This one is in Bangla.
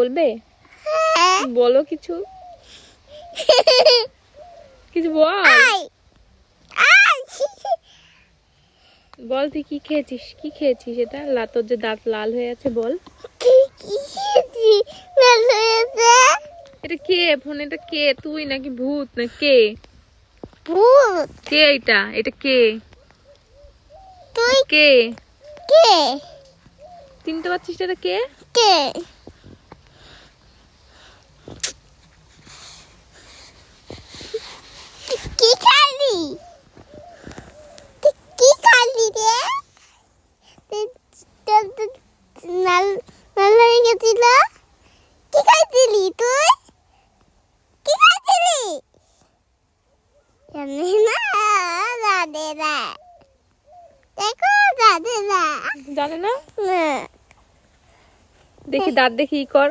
বলবে? বলো কিছু, কিছু বল। বল তুই কি খেয়েছিস, কি খেয়েছিস? এটা তোর যে দাঁত লাল হয়ে আছে, বল। এটা কে ফোন? এটা কে? তুই নাকি ভূত না কে? ভূত। কে এটা? এটা কে? তুই কে? কে? চিনতে পারছিস এটা কে? কে? কি খালি? কি খালি রে? লাল লাল হয়ে গেছিল। কি খাইছিলি তুই? কি খাইছিলি? জানি না দাদেরা। দেখো দাদেরা। জানে না? না। দেখি দাঁত দেখি ই কর।